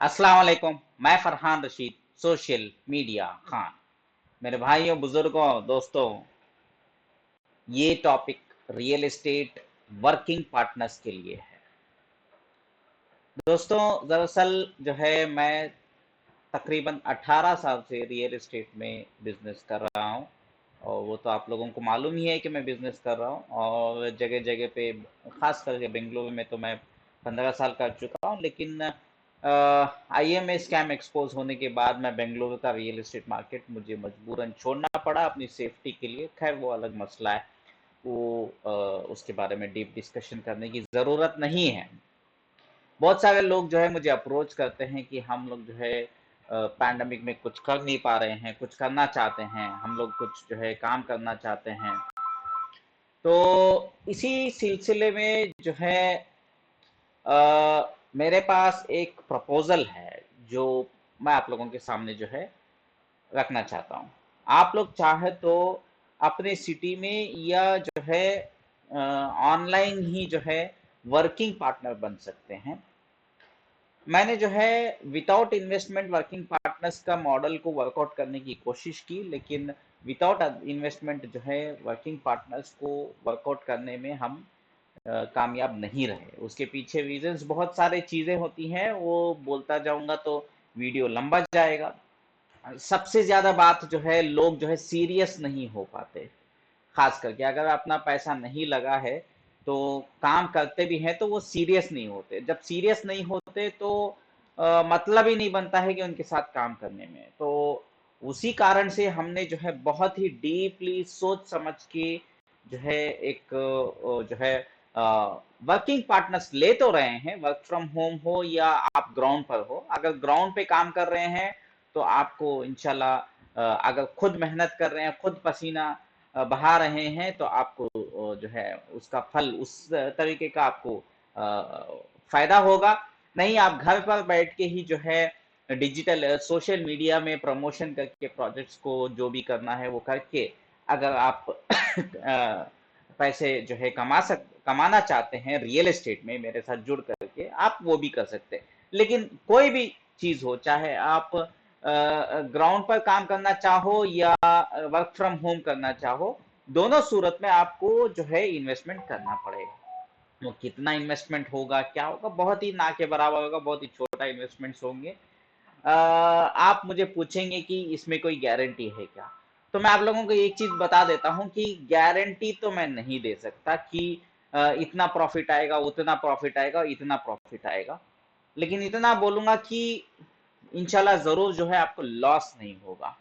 अस्सलाम वालेकुम। मैं फरहान रशीद, सोशल मीडिया खान। मेरे भाइयों, बुजुर्गों, दोस्तों, ये topic real estate working partners के लिए है। दोस्तों, दरअसल जो है मैं तकरीबन 18 साल से रियल एस्टेट में बिजनेस कर रहा हूँ। और वो तो आप लोगों को मालूम ही है कि मैं बिजनेस कर रहा हूँ, और जगह जगह पे खास करके बेंगलुरु में तो मैं 15 साल कर चुका हूँ। लेकिन आईएमए स्कैम एक्सपोज होने के बाद मैं बेंगलुरु का रियल एस्टेट मार्केट मुझे मजबूरन छोड़ना पड़ा अपनी सेफ्टी के लिए। खैर, वो अलग मसला है, वो उसके बारे में डीप डिस्कशन करने की ज़रूरत नहीं है। बहुत सारे लोग जो है मुझे अप्रोच करते हैं कि हम लोग जो है पैंडमिक में कुछ कर नहीं पा रहे हैं, कुछ करना चाहते हैं, हम लोग कुछ जो है काम करना चाहते हैं। तो इसी सिलसिले में जो है मेरे पास एक प्रपोजल है जो मैं आप लोगों के सामने जो है रखना चाहता हूँ। आप लोग चाहे तो अपने सिटी में या जो है ऑनलाइन ही जो है वर्किंग पार्टनर बन सकते हैं। मैंने जो है विदाउट इन्वेस्टमेंट वर्किंग पार्टनर्स का मॉडल को वर्कआउट करने की कोशिश की, लेकिन विदाउट इन्वेस्टमेंट जो है वर्किंग पार्टनर्स को वर्कआउट करने में हम कामयाब नहीं रहे। उसके पीछे रीजंस बहुत सारे चीज़ें होती हैं, वो बोलता जाऊंगा तो वीडियो लंबा जाएगा। सबसे ज़्यादा बात जो है, लोग जो है सीरियस नहीं हो पाते। खास करके अगर अपना पैसा नहीं लगा है तो काम करते भी हैं तो वो सीरियस नहीं होते। जब सीरियस नहीं होते तो मतलब ही नहीं बनता है कि उनके साथ काम करने में। तो उसी कारण से हमने जो है बहुत ही डीपली सोच समझ के जो है एक जो है वर्किंग पार्टनर्स ले तो रहे हैं, वर्क फ्रॉम होम हो या आप ग्राउंड पर हो। अगर ग्राउंड पे काम कर रहे हैं तो आपको इंशाल्लाह अगर खुद मेहनत कर रहे हैं, खुद पसीना बहा रहे हैं, तो आपको जो है उसका फल उस तरीके का आपको फायदा होगा। नहीं, आप घर पर बैठ के ही जो है डिजिटल सोशल मीडिया में प्रमोशन करके प्रोजेक्ट्स को जो भी करना है वो करके अगर आप पैसे जो है कमाना चाहते हैं रियल एस्टेट में मेरे साथ जुड़ करके, आप वो भी कर सकते हैं। लेकिन कोई भी चीज हो, चाहे आप ग्राउंड पर काम करना चाहो या वर्क फ्रॉम होम करना चाहो, दोनों सूरत में आपको जो है इन्वेस्टमेंट करना पड़ेगा। वो कितना इन्वेस्टमेंट होगा, क्या होगा, बहुत ही ना के बराबर होगा, बहुत ही छोटा इन्वेस्टमेंट्स होंगे। आप मुझे पूछेंगे कि इसमें कोई गारंटी है क्या? तो मैं आप लोगों को एक चीज बता देता हूँ कि गारंटी तो मैं नहीं दे सकता कि इतना प्रॉफिट आएगा, उतना प्रॉफिट आएगा, इतना प्रॉफिट आएगा। लेकिन इतना बोलूंगा कि इंशाल्लाह जरूर जो है आपको लॉस नहीं होगा।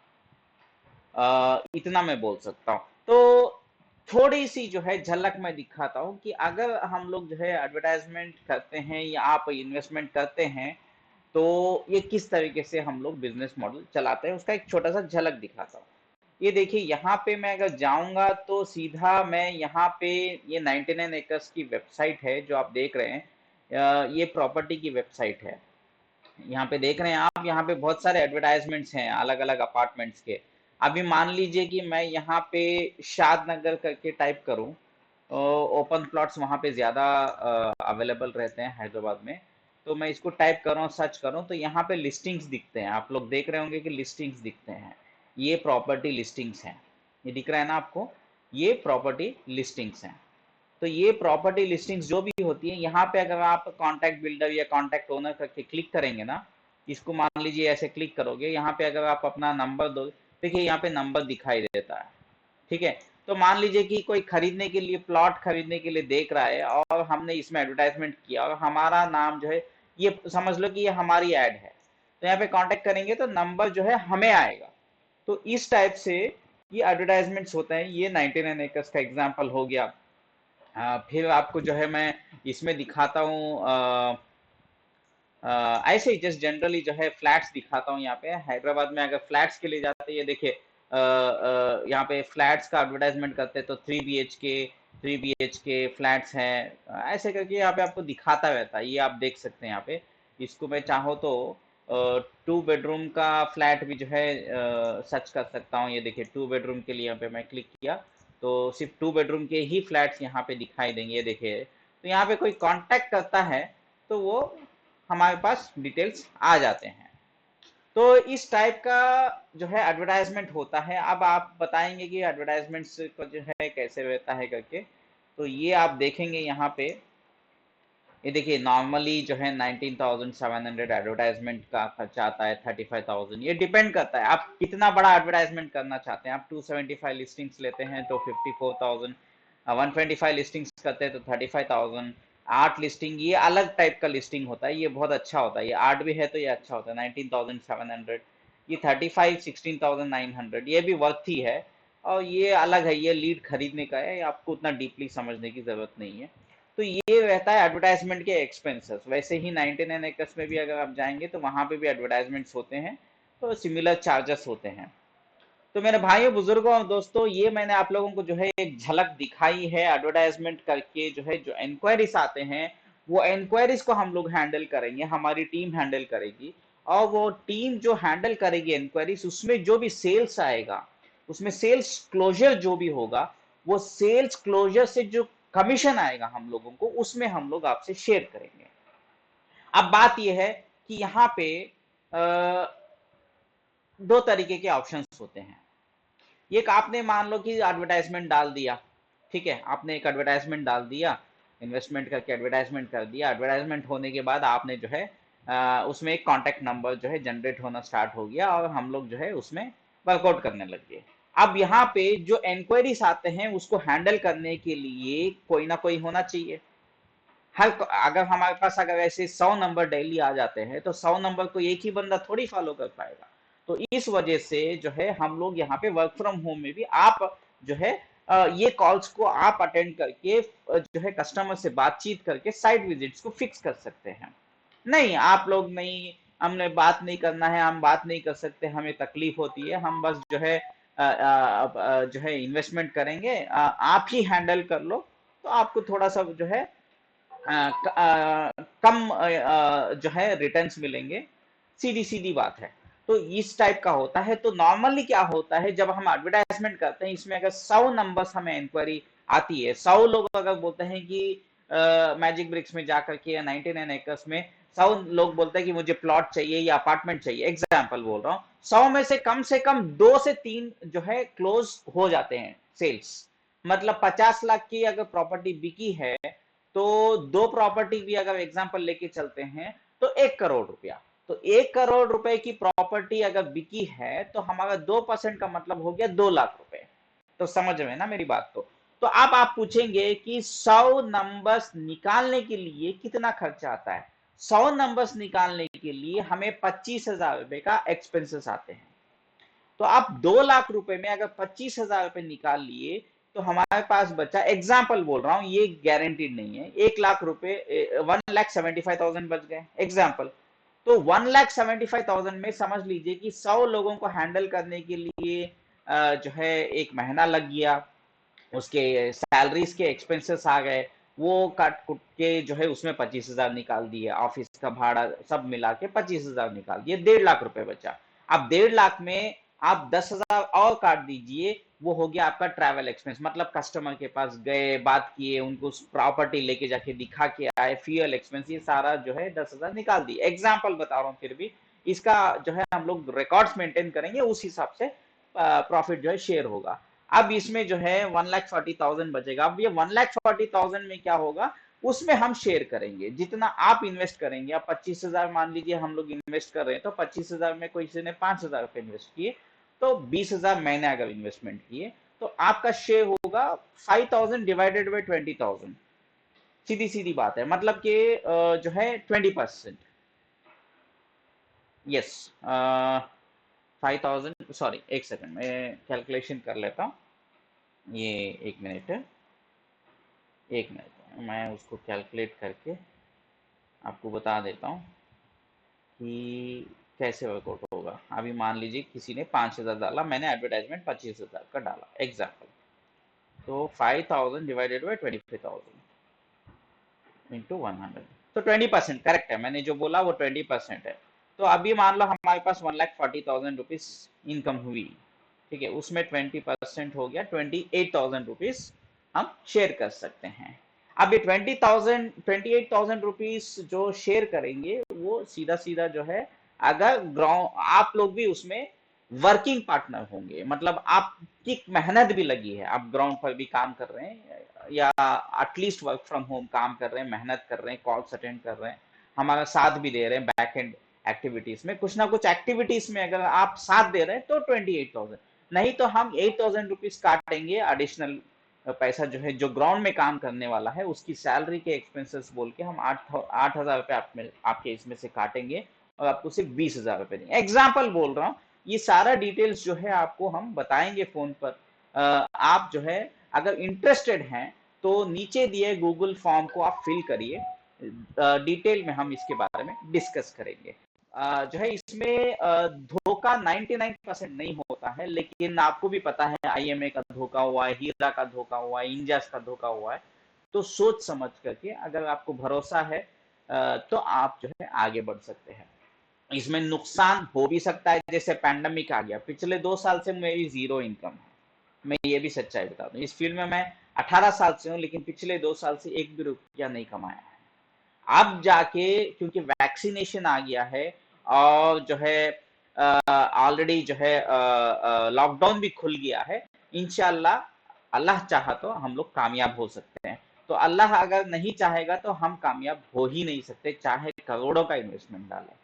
इतना मैं बोल सकता हूँ। तो थोड़ी सी जो है झलक मैं दिखाता हूँ कि अगर हम लोग जो है एडवर्टाइजमेंट करते हैं या आप इन्वेस्टमेंट करते हैं तो ये किस तरीके से हम लोग बिजनेस मॉडल चलाते हैं, उसका एक छोटा सा झलक दिखाता हूँ। ये देखिए, यहाँ पे मैं अगर जाऊंगा तो सीधा मैं यहाँ पे ये 99 एकर्स की वेबसाइट है जो आप देख रहे हैं। ये प्रॉपर्टी की वेबसाइट है। यहाँ पे देख रहे हैं आप, यहाँ पे बहुत सारे एडवर्टाइजमेंट्स हैं अलग अलग अपार्टमेंट्स के। अभी मान लीजिए कि मैं यहाँ पे शाद नगर करके टाइप करूँ, ओपन प्लॉट्स वहाँ पे ज़्यादा अवेलेबल रहते हैं हैदराबाद में। तो मैं इसको टाइप करूँ, सर्च करूँ, तो यहाँ पे लिस्टिंग्स दिखते हैं। आप लोग देख रहे होंगे कि लिस्टिंग्स दिखते हैं। ये प्रॉपर्टी लिस्टिंग्स हैं, ये दिख रहा है ना आपको? ये प्रॉपर्टी लिस्टिंग्स हैं। तो ये प्रॉपर्टी लिस्टिंग्स जो भी होती है, यहाँ पे अगर आप कॉन्टैक्ट बिल्डर या कॉन्टैक्ट ओनर करके क्लिक करेंगे ना, इसको मान लीजिए ऐसे क्लिक करोगे, यहाँ पे अगर आप अपना नंबर दो, देखिए यहाँ पे नंबर दिखाई देता है। ठीक है? तो मान लीजिए कि कोई खरीदने के लिए, प्लॉट खरीदने के लिए देख रहा है और हमने इसमें एडवर्टाइजमेंट किया और हमारा नाम जो है, ये समझ लो कि ये हमारी ऐड है। तो यहाँ पे कांटेक्ट करेंगे तो नंबर जो है हमें आएगा। तो इस टाइप से ये एडवर्टाइजमेंट्स होते हैं। ये 99 एकर्स का एग्जांपल हो गया। फिर आपको जो है मैं इसमें दिखाता हूँ, ऐसे ही जस्ट जनरली जो है फ्लैट्स दिखाता हूँ। यहाँ पे हैदराबाद में अगर फ्लैट्स के लिए जाते हैं, ये देखिए यहाँ पे फ्लैट्स का एडवर्टाइजमेंट करते हैं तो 3 BHK फ्लैट्स हैं, ऐसे करके यहाँ पे आपको दिखाता रहता है। ये आप देख सकते हैं यहाँ पे। इसको मैं चाहो तो 2 बेडरूम का फ्लैट भी जो है सर्च कर सकता हूँ। ये देखिए 2 बेडरूम के लिए यहाँ पे मैं क्लिक किया तो सिर्फ 2 बेडरूम के ही फ्लैट्स यहाँ पे दिखाई देंगे। ये देखिए, तो यहाँ पे कोई कांटेक्ट करता है तो वो हमारे पास डिटेल्स आ जाते हैं। तो इस टाइप का जो है एडवर्टाइजमेंट होता है। अब आप बताएंगे कि एडवर्टाइजमेंट्स का जो है कैसे रहता है करके, तो ये आप देखेंगे यहाँ पे। ये देखिए नॉर्मली जो है 19,700 एडवर्टाइजमेंट का खर्चा आता है, 35,000। ये डिपेंड करता है आप कितना बड़ा एडवर्टाइजमेंट करना चाहते हैं। आप 275 लिस्टिंग्स लेते हैं तो 54,000, 125 लिस्टिंग्स करते हैं तो 35,000, 8 लिस्टिंग, ये अलग टाइप का लिस्टिंग होता है, ये बहुत अच्छा होता है। ये 8 भी है तो ये अच्छा होता है, 19,700। ये 35, 16,900, ये भी वर्थ ही है। और ये अलग है, ये लीड खरीदने का है, आपको उतना डीपली समझने की जरूरत नहीं है। तो ये रहता है एडवर्टाइजमेंट के एक्सपेंसेस। वैसे ही 99 एकर्स में भी अगर आप जाएंगे तो वहां पे भी एडवर्टाइजमेंट्स होते हैं, तो सिमिलर चार्जेस होते हैं। तो मेरे भाइयों, बुजुर्गों और दोस्तों, ये मैंने आप लोगों को जो है एक झलक दिखाई है एडवर्टाइजमेंट करके। जो है जो इंक्वायरीज आते हैं, वो इंक्वायरीज को हम लोग हैंडल करेंगे, हमारी टीम हैंडल करेगी। और वो टीम जो हैंडल करेगी इंक्वायरीज, उसमें जो भी सेल्स आएगा, उसमें सेल्स क्लोजर जो भी होगा, वो सेल्स क्लोजर से जो कमीशन आएगा हम लोगों को, उसमें हम लोग आपसे शेयर करेंगे। अब बात यह है कि यहाँ पे दो तरीके के ऑप्शंस होते हैं। एक, आपने मान लो कि एडवर्टाइजमेंट डाल दिया, ठीक है, आपने एक एडवर्टाइजमेंट डाल दिया, इन्वेस्टमेंट करके एडवर्टाइजमेंट कर दिया। एडवर्टाइजमेंट होने के बाद आपने जो है उसमें एक कॉन्टैक्ट नंबर जो है जनरेट होना स्टार्ट हो गया और हम लोग जो है उसमें वर्कआउट करने लग गए। अब यहाँ पे जो इंक्वायरीज आते हैं उसको हैंडल करने के लिए कोई ना कोई होना चाहिए। हर अगर हमारे पास अगर ऐसे 100 नंबर डेली आ जाते हैं तो 100 नंबर को एक ही बंदा थोड़ी फॉलो कर पाएगा। तो इस वजह से जो है हम लोग यहाँ पे वर्क फ्रॉम होम में भी आप जो है ये कॉल्स को आप अटेंड करके जो है कस्टमर से बातचीत करके साइट विजिट्स को फिक्स कर सकते हैं। नहीं, आप लोग नहीं, हमने बात नहीं करना है, हम बात नहीं कर सकते, हमें तकलीफ होती है, हम बस जो है जो है इन्वेस्टमेंट करेंगे, आप ही हैंडल कर लो, तो आपको थोड़ा सा जो है कम जो है रिटर्न्स मिलेंगे। सीधी सीधी बात है। तो इस टाइप का होता है। तो नॉर्मली क्या होता है, जब हम एडवर्टाइजमेंट करते हैं, इसमें अगर 100 नंबर्स हमें इंक्वायरी आती है, 100 लोग अगर बोलते हैं कि मैजिक ब्रिक्स में जाकर के या 99 एकर्स में 100 लोग बोलते हैं कि मुझे प्लॉट चाहिए या अपार्टमेंट चाहिए, एग्जाम्पल बोल रहा हूँ, 100 में से कम 2 से 3 जो है क्लोज हो जाते हैं सेल्स। मतलब 50 लाख की अगर प्रॉपर्टी बिकी है, तो 2 प्रॉपर्टी भी अगर एग्जांपल लेके चलते हैं तो 1 करोड़ रुपया। तो 1 करोड़ रुपए की प्रॉपर्टी अगर बिकी है तो हमारा 2% का मतलब हो गया 2 लाख रुपए। तो समझ में ना मेरी बात। तो अब आप पूछेंगे कि 100 नंबर्स निकालने के लिए कितना खर्चा आता है। 100 नंबर्स निकालने के लिए हमें 25,000 रुपए का एक्सपेंसेस आते हैं। तो आप 2 लाख रुपए में अगर 25,000 रुपए निकाल लिए तो हमारे पास बचा, एग्जाम्पल बोल रहा हूं, ये गारंटीड नहीं है, 1 लाख रुपए, 1,75,000 बच गए, एग्जाम्पल। तो 1,75,000 में समझ लीजिए कि 100 लोगों को हैंडल करने के लिए जो है एक महीना लग गया, उसके सैलरीज के एक्सपेंसेस आ गए, वो काट कुट के जो है उसमें 25,000 निकाल दिए, ऑफिस का भाड़ा सब मिला के 25,000 निकाल दिए, 1.5 लाख रुपए बचा। अब 1.5 लाख में आप 10,000 और काट दीजिए, वो हो गया आपका ट्रैवल एक्सपेंस। मतलब कस्टमर के पास गए, बात किए, उनको प्रॉपर्टी लेके जाके दिखा के आए, फ्यूल एक्सपेंस, ये सारा जो है 10,000 निकाल दिए, एग्जाम्पल बता रहा हूँ। फिर भी इसका जो है हम लोग रिकॉर्ड्स मेंटेन करेंगे, उस हिसाब से प्रॉफिट जो है शेयर होगा। अब इसमें जो है 1,40,000 बचेगा। अब ये 1,40,000 में क्या होगा, उसमें हम शेयर करेंगे जितना आप इन्वेस्ट करेंगे। आप 25,000 मान लीजिए हम लोग इन्वेस्ट कर रहे हैं, तो 25,000 में कोई किसी ने 5,000 रुपए इन्वेस्ट किए, तो 20,000 मैंने अगर इन्वेस्टमेंट किए तो आपका शेयर होगा 5,000 डिवाइडेड बाई 20,000। सीधी सीधी बात है, मतलब कि जो है 20%। यस, 5,000, सॉरी एक सेकंड मैं कैलकुलेशन कर लेता हूँ। ये एक मिनट है, एक मिनट मैं उसको कैलकुलेट करके आपको बता देता हूँ कि कैसे वर्कआउट होगा। अभी मान लीजिए किसी ने 5,000 डाला, मैंने एडवर्टाइजमेंट 25,000 का डाला, एग्जाम्पल। तो 5,000 डिवाइडेड बाई 25,000 इंटू 100, तो 20% करेक्ट है, मैंने जो बोला वो 20% है। तो अभी मान लो हमारे पास 1,40,000 रुपीज इनकम हुई, ठीक है, उसमें 20% हो गया 28,000 रुपीज हम शेयर कर सकते हैं। अब ये 28,000 रुपीस जो शेयर करेंगे वो सीधा सीधा जो है, अगर ग्राउंड आप लोग भी उसमें वर्किंग पार्टनर होंगे, मतलब आपकी मेहनत भी लगी है, आप ग्राउंड पर भी काम कर रहे हैं या एटलीस्ट वर्क फ्रॉम होम काम कर रहे हैं, मेहनत कर रहे हैं, कॉल्स अटेंड कर रहे हैं, हमारा साथ भी दे रहे हैं बैक एंड एक्टिविटीज में, कुछ ना कुछ एक्टिविटीज में अगर आप साथ दे रहे हैं तो 28,000, नहीं तो हम 8,000 रुपीज काटेंगे एडिशनल पैसा जो है, जो ग्राउंड में काम करने वाला है उसकी सैलरी के एक्सपेंसेस बोल के हम 8,000 रुपये आपके इसमें से काटेंगे और आपको सिर्फ 20,000 रुपये देंगे। एग्जाम्पल बोल रहा हूँ, ये सारा डिटेल्स जो है आपको हम बताएंगे फोन पर। आप जो है अगर इंटरेस्टेड हैं तो नीचे दिए गूगल फॉर्म को आप फिल करिए, डिटेल में हम इसके बारे में डिस्कस करेंगे। जो है इसमें धोखा 99% नहीं होता है, लेकिन आपको भी पता है आईएमए का धोखा हुआ है, हीरा का धोखा हुआ है, इंजास का धोखा हुआ है। तो सोच समझ करके अगर आपको भरोसा है तो आप जो है आगे बढ़ सकते हैं। इसमें नुकसान हो भी सकता है, जैसे पैंडमिक आ गया, पिछले 2 साल से मेरी जीरो इनकम है, मैं ये भी सच्चाई बता दूं। इस फील्ड में मैं 18 साल से हूँ, लेकिन पिछले 2 साल से एक भी रुपया नहीं कमाया है। अब जाके क्योंकि वैक्सीनेशन आ गया है और जो है ऑलरेडी जो है लॉकडाउन भी खुल गया है, इंशाल्लाह अल्लाह चाहा तो हम लोग कामयाब हो सकते हैं। तो अल्लाह अगर नहीं चाहेगा तो हम कामयाब हो ही नहीं सकते, चाहे करोड़ों का इन्वेस्टमेंट डालें।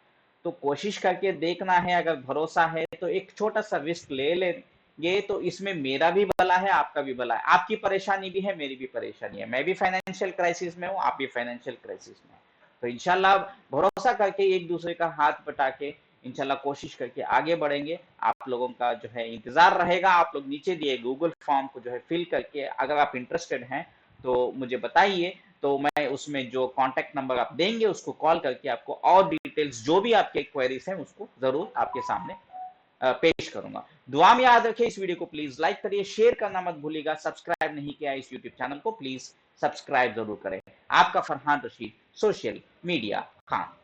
तो कोशिश करके देखना है, अगर भरोसा है तो एक छोटा सा रिस्क ले लेंगे, तो इसमें मेरा भी भला है, आपका भी भला है, आपकी परेशानी भी है, मेरी भी परेशानी है, मैं भी फाइनेंशियल क्राइसिस में हूँ, आप भी फाइनेंशियल क्राइसिस में हैं। तो इंशाल्लाह भरोसा करके एक दूसरे का हाथ बटा के इंशाल्लाह कोशिश करके आगे बढ़ेंगे। आप लोगों का जो है इंतजार रहेगा, आप लोग नीचे दिए गूगल फॉर्म को जो है फिल करके अगर आप इंटरेस्टेड हैं तो मुझे बताइए, तो मैं उसमें जो कांटेक्ट नंबर आप देंगे उसको कॉल करके आपको और डिटेल्स जो भी आपके क्वेरीज हैं उसको जरूर आपके सामने पेश करूंगा। दुआ में याद रखिए, इस वीडियो को प्लीज लाइक करिए, शेयर करना मत भूलिएगा, सब्सक्राइब नहीं किया इस यूट्यूब चैनल को प्लीज सब्सक्राइब जरूर करें। आपका फरहान रशीद, सोशल मीडिया खान।